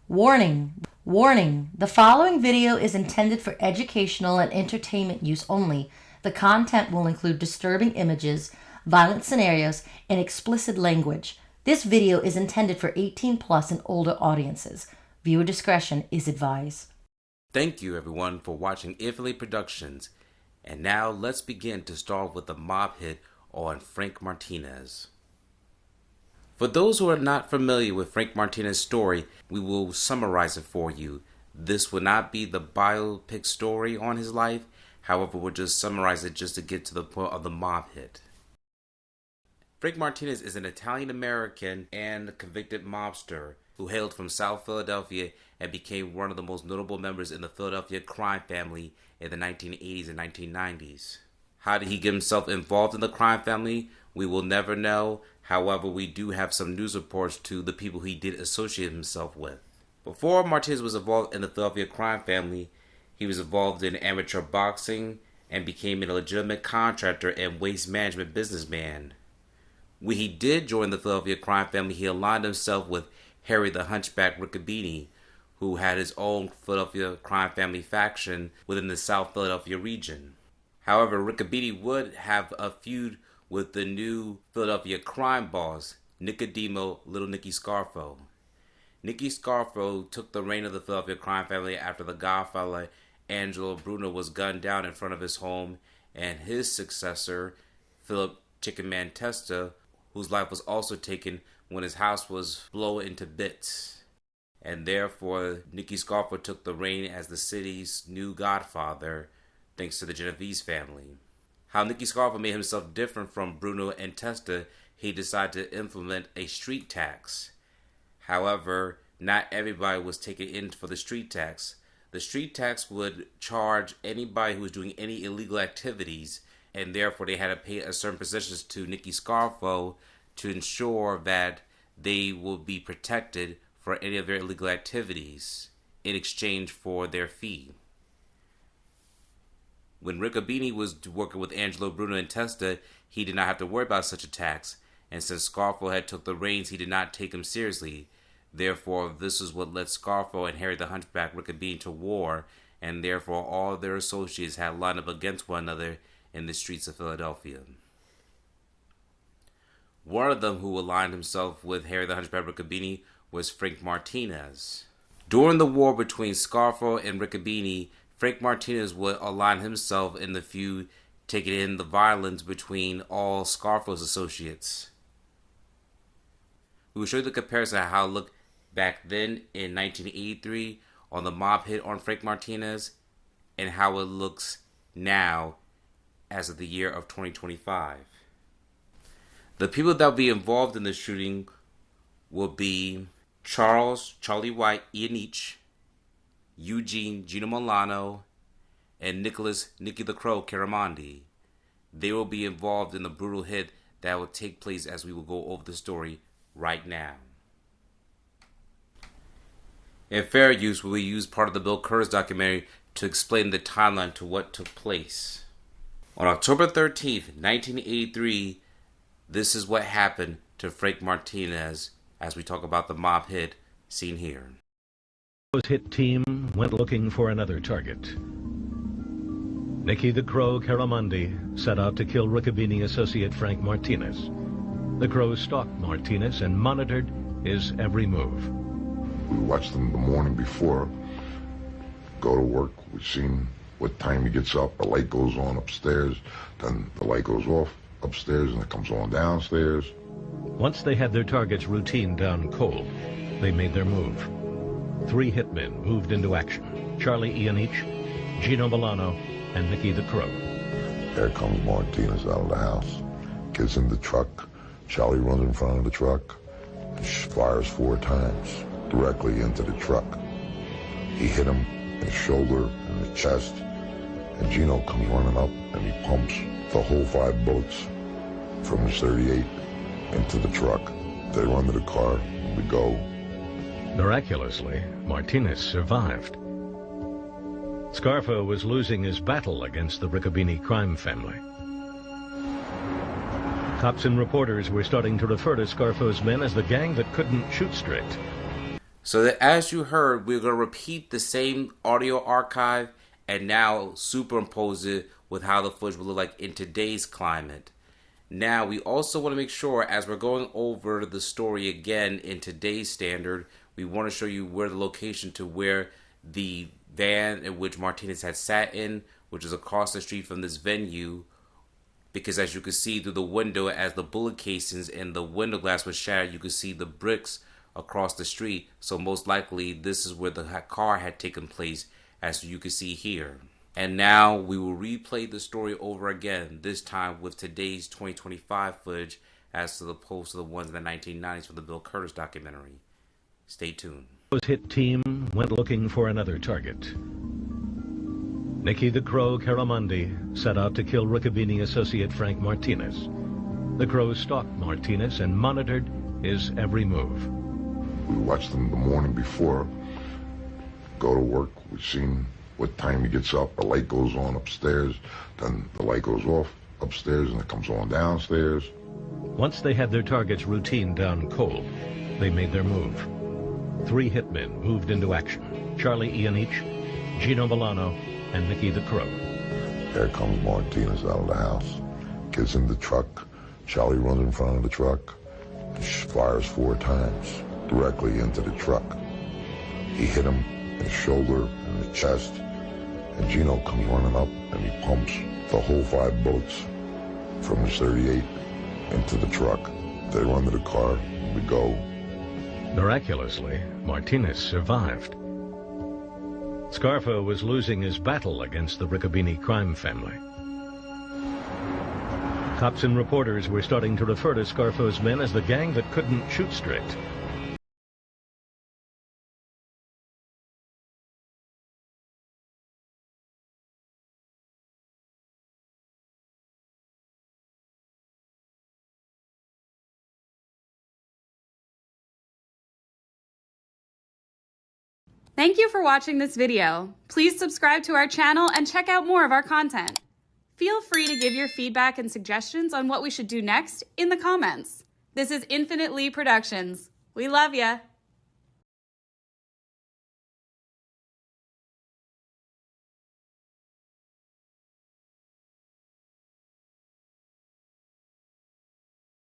Warning! Warning! The following video is intended for educational and entertainment use only. The content will include disturbing images, violent scenarios, and explicit language. This video is intended for 18 plus and older audiences. Viewer discretion is advised. Thank you everyone for watching Italy Productions. And now let's begin to start with the mob hit on Frank Martinez. For those who are not familiar with Frank Martinez's story, we will summarize it for you. This will not be the biopic story on his life, however, we'll just summarize it just to get to the point of the mob hit. Frank Martinez is an Italian-American and convicted mobster who hailed from South Philadelphia and became one of the most notable members in the Philadelphia crime family in the 1980s and 1990s. How did he get himself involved in the crime family? We will never know. However, we do have some news reports to the people he did associate himself with. Before Martinez was involved in the Philadelphia crime family, he was involved in amateur boxing and became a legitimate contractor and waste management businessman. When he did join the Philadelphia crime family, he aligned himself with Harry the Hunchback Riccobene, who had his own Philadelphia crime family faction within the South Philadelphia region. However, Riccobene would have a feud with the new Philadelphia crime boss, Nicodemo Little Nicky Scarfo. Nicky Scarfo took the reign of the Philadelphia crime family after the Godfather Angelo Bruno was gunned down in front of his home, and his successor, Philip Chicken Man Testa, whose life was also taken when his house was blown into bits. And therefore, Nicky Scarfo took the reign as the city's new godfather, thanks to the Genovese family. How Nicky Scarfo made himself different from Bruno and Testa, he decided to implement a street tax. However, not everybody was taken in for the street tax. The street tax would charge anybody who was doing any illegal activities, and therefore they had to pay a certain percentage to Nicky Scarfo to ensure that they will be protected for any of their illegal activities in exchange for their fee. When Riccobene was working with Angelo Bruno and Testa, he did not have to worry about such a tax, and since Scarfo had took the reins, he did not take him seriously. Therefore, this is what led Scarfo and Harry the Hunchback Riccobene to war, and therefore all their associates had lined up against one another in the streets of Philadelphia. One of them who aligned himself with Harry the Hunchback Riccobene was Frank Martinez. During the war between Scarfo and Riccobene, Frank Martinez would align himself in the feud, taking in the violence between all Scarfo's associates. We will show you the comparison of how it looked back then in 1983 on the mob hit on Frank Martinez and how it looks now as of the year of 2025. The people that will be involved in the shooting will be Charlie White, Iannece, Eugene, Gino Milano, and Nicholas Nicky the Crow Caramandi. They will be involved in the brutal hit that will take place as we will go over the story right now. In fair use, we will use part of the Bill Curtis documentary to explain the timeline to what took place. On October 13th, 1983, this is what happened to Frank Martinez as we talk about the mob hit seen here. Hit team went looking for another target. Nicky the Crow Caramandi set out to kill Riccobene associate Frank Martinez. The Crow stalked Martinez and monitored his every move. We watched him the morning before go to work. We've seen what time he gets up. The light goes on upstairs, then the light goes off upstairs and it comes on downstairs. Once they had their target's routine down cold, they made their move. 3 hitmen moved into action: Charlie Iannece, Gino Milano, and Nicky the Crow. Here comes Martinez out of the house, gets in the truck. Charlie runs in front of the truck and fires 4 times directly into the truck. He hit him in the shoulder, in the chest, and Gino comes running up and he pumps the whole 5 bullets from his .38 into the truck. They run to the car and we go. Miraculously, Martinez survived. Scarfo was losing his battle against the Riccobene crime family. Cops and reporters were starting to refer to Scarfo's men as the gang that couldn't shoot straight. So that as you heard, we're going to repeat the same audio archive and now superimpose it with how the footage will look like in today's climate. Now, we also want to make sure, as we're going over the story again in today's standard, we want to show you where the location to where the van in which Martinez had sat in, which is across the street from this venue, because as you can see through the window, as the bullet casings and the window glass was shattered, you could see the bricks across the street. So most likely, this is where the car had taken place, as you can see here. And now we will replay the story over again, this time with today's 2025 footage as opposed to the ones in the 1990s from the Bill Curtis documentary. Stay tuned. The hit team went looking for another target. Nicky the Crow Caramondi set out to kill Riccobini associate Frank Martinez. The Crow stalked Martinez and monitored his every move. We watched him the morning before, go to work. We've seen what time he gets up. The light goes on upstairs, then the light goes off upstairs, and it comes on downstairs. Once they had their target's routine down cold, they made their move. 3 hitmen moved into action: Charlie Iannece, Gino Milano, and Nicky the Crow. There comes Martinez out of the house, gets in the truck. Charlie runs in front of the truck and fires 4 times directly into the truck. He hit him in the shoulder and the chest, and Gino comes running up and he pumps the whole 5 bullets from his .38 into the truck. They run to the car, and we go. Miraculously, Martinez survived. Scarfo was losing his battle against the Riccobini crime family. Cops and reporters were starting to refer to Scarfo's men as the gang that couldn't shoot straight. Thank you for watching this video. Please subscribe to our channel and check out more of our content. Feel free to give your feedback and suggestions on what we should do next in the comments. This is Infinite Lee Productions. We love ya.